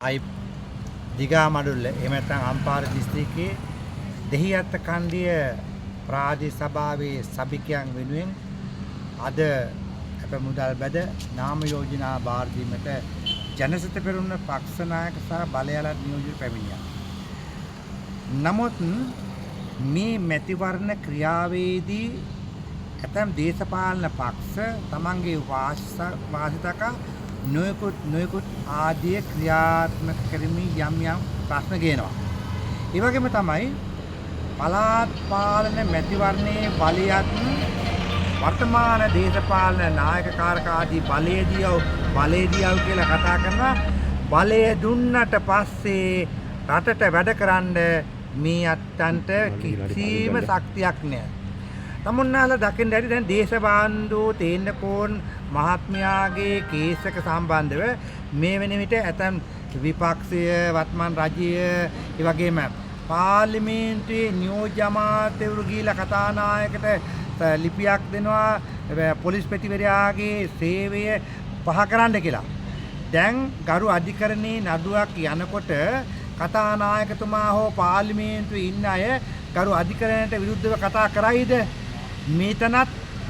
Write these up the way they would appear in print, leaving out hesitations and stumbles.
අයි දිගාමඩුල්ල එහෙම නැත්නම් අම්පාර දිස්ත්‍රික්කයේ දෙහිඅත්ත කණ්ඩිය ප්‍රාදේශ සභාවේ සභිකයන් වෙනුවෙන් අද අප මුදල් බැද නාම යෝජනා බාර දීමට ජනසිත පෙරමුණ පක්ෂ නායක සහ බලයාලත් නියෝජිත පැමිණියා. නමුත් මේ මැතිවරණ ක්‍රියාවේදී ඇතැම් දේශපාලන පක්ෂ තමන්ගේ වාසිතක නොයෙකුත් ආදී ක්‍රියාත්මක කරමින් යම් ප්‍රශ්න ගේනවා. ඒ වගේම තමයි පළාත් පාලන මැතිවරණයේ බලයත් වර්තමාන දේශපාලන නායකකාරක ආදී බලයේදීව කියලා කතා කරනවා. බලය දුන්නට පස්සේ රටට වැඩ කරන්න මේ අත්තන්ට කිසිම ශක්තියක් නැහැ. තමුන්නාලා දකින්න ඇති දැන් දේශබාන්දු තේන්නකෝන් මහත්මයාගේ කේස් එක සම්බන්ධව මේ වෙන විට ඇතම් විපක්ෂය වත්මන් රජය ඒ වගේම පාර්ලිමේන්තුවේ නියෝජ්‍ය අමාත්‍යවරු ගිහිලා කතානායකට ලිපියක් දෙනවා පොලිස් පෙතිවරයාගේ සේවය පහ කරන්න කියලා. දැන් ගරු අධිකරණයේ නඩුවක් යනකොට කතානායකතුමා හෝ පාර්ලිමේන්තුවේ ඉන්න අය ගරු අධිකරණයට විරුද්ධව කතා කරයිද? මේතනත්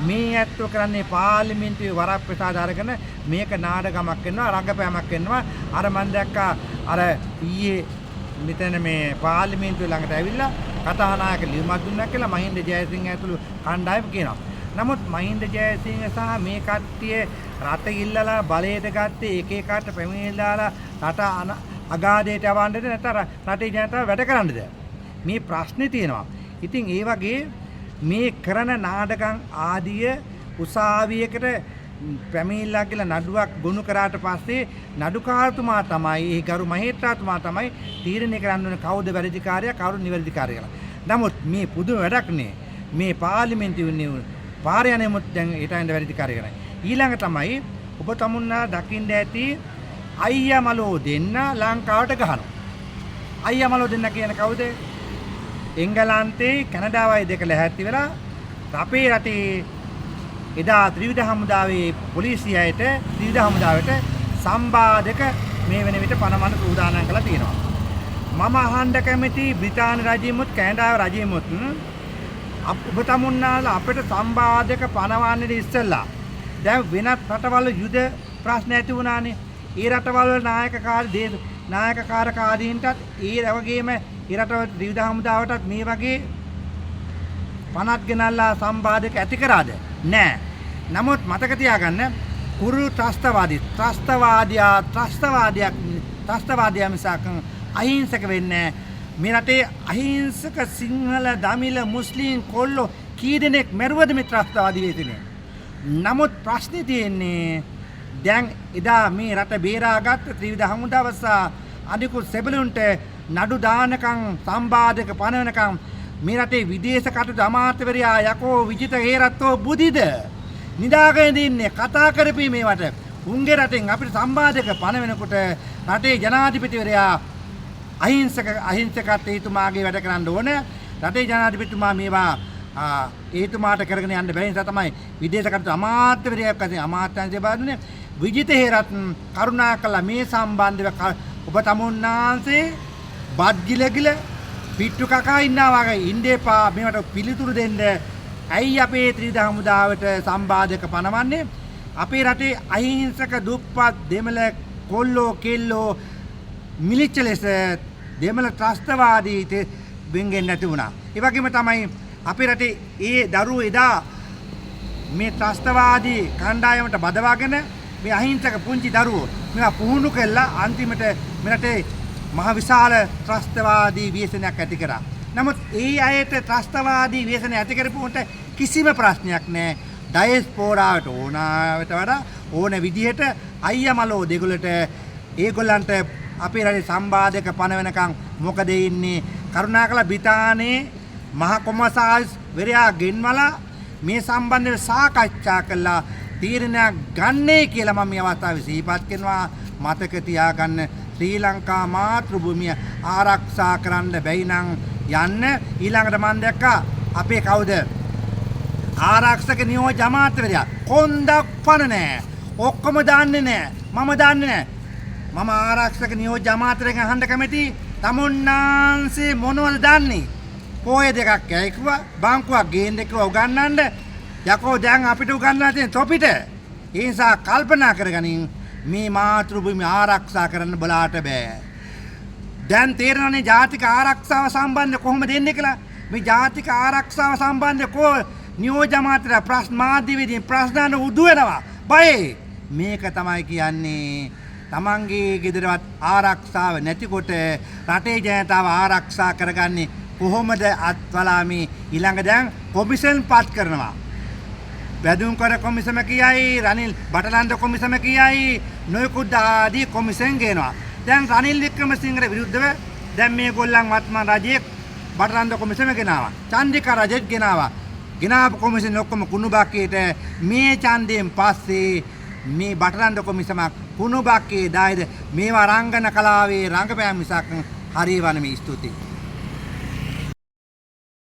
මේ ඇත්තෝ කරන්නේ පාර්ලිමේන්තුවේ වරප්‍රසාද අරගෙන මේක නාඩගමක් වෙනවා රංගපෑමක් වෙනවා. අර මම දැක්කා අර ඊයේ මෙතන මේ පාර්ලිමේන්තුව ළඟට ඇවිල්ලා කතානායක ලියුමක් දුන්නා කියලා මහින්ද ජයසිංහ ඇතුළු කණ්ඩායම කියනවා. නමුත් මහින්ද ජයසිංහ සහ මේ කට්ටිය රට ඉල්ලලා බලයට ගත්තේ එක එකට පැමිණිලා රට අගාධයට යවන්නද නැත්නම් රටේ ජනතාව වැඩ කරන්නද? මේ ප්‍රශ්නේ තියෙනවා. ඉතින් ඒ වගේ මේ කරන නාටකම් ආදිය උසාවියකට පැමිණිලා කියලා නඩුවක් ගොනු කරාට පස්සේ නඩුකාරතුමා තමයි ඒ ගරු මහේත්‍රාතුමා තමයි තීරණය කරන්න ඕනේ කවුද වැරදිකාරයා කවුරු නිවැරදිකාරයා කියලා. නමුත් මේ පුදුම වැඩක් නේ. මේ පාර්ලිමේන්තුවේ පාර යන්නේමුත් දැන් ඊටෙන්ද වැරදිකාරයා කරන්නේ. ඊළඟ තමයි ඔබ තමුන්නා දකින්න ඇති අයියා මලෝ දෙන්න ලංකාවට ගහනවා. අයියා මලෝ දෙන්න කියන කවුද? එංගලන්තේ කැනඩාවයි දෙක ලැහැත්ති වෙලා අපේ රටේ එදා ත්‍රිවිධ හමුදාවේ පොලිසියයට ත්‍රිවිධ හමුදාවට සම්බාධක මේ වෙන විට පනවන්න සූදානම් කරලා තියෙනවා. මම අහන්න කැමති බ්‍රිතාන්‍ය රජයෙමුත් කැනඩාව රජයෙමුත් ඔබ තමුන්නාලා අපිට සම්බාධක පනවන්නේ ඉස්සෙල්ලා දැන් වෙනත් රටවල යුද ප්‍රශ්න ඇති වුණානේ. ඒ රටවල නායකකාරකාදීන්ටත් ඒ වගේම ඒ රටවල ත්‍රිවිධ හමුදාවටත් මේ වගේ පනත් ගෙනල්ලා සම්බාධක ඇති කරාද? නෑ. නමුත් මතක තියාගන්න කුරු ත්‍රස්තවාදයක් මිසක් අහිංසක වෙන්නේ මේ රටේ අහිංසක සිංහල දමිළ මුස්ලිම් කොල්ලෝ කී දෙනෙක් මැරුවද මේ ත්‍රස්තවාදී වේදිනේ? නමුත් ප්‍රශ්නේ තියෙන්නේ දැන් එදා මේ රට බේරාගත් ත්‍රිවිධ හමුදාව සහ අනිකුත් සෙබළුන්ට නඩු දානකම් සම්බාධක පනවනකම් මේ රටේ විදේශ කටයුතු අමාත්‍යවරයා යකෝ විජිත හේරත්තෝ බුදිද නිදාගෙන ඉන්නේ කතා කරපී මේවට උන්ගේ රටෙන් අපිට සම්බාධක පනවනකොට රටේ ජනාධිපතිවරයා අහිංසකත්වයතුමාගේ වැඩ කරන්න ඕන. රටේ ජනාධිපතිතුමා මේවා ඒතුමාට කරගෙන යන්න බැරි නිසා තමයි විදේශ කටයුතු අමාත්‍යවරයෙක් වශයෙන් අමාත්‍යාංශය බාදුනේ විජිත හේරත්න කරුණාකරලා මේ සම්බන්ධව ඔබ තමුන්නාන්සේ බද්ගිලගිල පිට්ටු කකා ඉන්නා වගේ ඉන්දේපා මේවට පිළිතුරු දෙන්න. ඇයි අපේ ත්‍රිවිධ හමුදාවට සම්බාධක පනවන්නේ? අපේ රටේ අහිංසක දුප්පත් දෙමළ කොල්ලෝ කෙල්ලෝ මිලිච්ච ලෙස දෙමළ ත්‍රස්තවාදී වෙන්ගෙන් නැති වුණා. ඒ වගේම තමයි අපේ රටේ ඒ දරුවෝ එදා මේ ත්‍රස්තවාදී කණ්ඩායමට බදවාගෙන මේ අහිංසක පුංචි දරුවෝ මේවා පුහුණු කළා අන්තිමට මේ රටේ මහ විශාල ත්‍රස්තවාදී ව්‍යසනයක් ඇති කරා. නමුත් ඒ අයට ත්‍රස්තවාදී ව්‍යසනය ඇති කරපුවට කිසිම ප්‍රශ්නයක් නැහැ. ඩයස්පෝරාවට ඕනාවට වඩා ඕන විදිහට අයියා මලෝ දෙගොල්ලට ඒගොල්ලන්ට අපේ රටේ සම්බාධක පනවනකම් මොකද ඉන්නේ? කරුණාකරලා බ්‍රිතාන්‍යයේ මහ කොමසාරිස් වරයා ගෙන්වලා මේ සම්බන්ධව සාකච්ඡා කළා තීරණයක් ගන්නයි කියලා මම මේ අවස්ථාවේ සිහිපත් කරනවා. මතක තියාගන්න ශ්‍රී ලංකා මාතෘභූමිය ආරක්ෂා කරන්න බැයි නම් යන්න. ඊළඟට මම දැක්කා අපේ කවුද ආරක්ෂක නියෝජ්‍ය අමාත්‍යවරයා කොන්දක් පන නැහැ. ඔක්කොම දාන්නේ නැහැ. මම දාන්නේ නැහැ. මම ආරක්ෂක නියෝජ්‍ය අමාත්‍යයෙන් අහන්න කැමති තමුන්නාන්සේ මොනවද දන්නේ? පොය දෙකක් යයි කිව්වා බංකුවක් ගේන්න කිව්වා උගන්නන්න. යකෝ දැන් අපිට උගන්වලා තියෙන තොපිට. ඒ නිසා කල්පනා කරගනින් මේ මාතෘභූමි ආරක්ෂා කරන්න බලාට බෑ. දැන් තේරෙනවනේ ජාතික ආරක්ෂාව සම්බන්ධ කොහොමද දෙන්නේ කියලා. මේ ජාතික ආරක්ෂාව සම්බන්ධ කෝ නියෝජ්‍ය අමාත්‍යලා ප්‍රශ්න මාධ්‍යවේදීන් ප්‍රශ්න උදු වෙනවා. බයේ මේක තමයි කියන්නේ තමන්ගේ ගෙදරවත් ආරක්ෂාව නැතිකොට රටේ ජනතාව ආරක්ෂා කරගන්නේ කොහොමද අත්වලාමි ඊළඟ දැන් කොමිෂන් පත් කරනවා. බැදුම් කර කොමිසම කියයි රනිල් බටලන්ද කොමිසම කියයි නොයෙකුත් ආදී කොමිෂන් ගේනවා. දැන් රනිල් වික්‍රමසිංහට විරුද්ධව දැන් මේගොල්ලන් වත්මන් රජයේ බටලන්ද කොමිසම ගෙනාවා. චන්ද්‍රිකා රජෙත් ගෙනාවා. ගෙනාපු කොමිෂන් ඔක්කොම කුණු බක්කේට මේ ඡන්දයෙන් පස්සේ මේ බටලන්ද කොමිසමක් කුණු බක්කේ දායද මේවා රංගන කලාවේ රංගපෑම් මිසක් හරියවන්නේ මේ ස්තුතියි.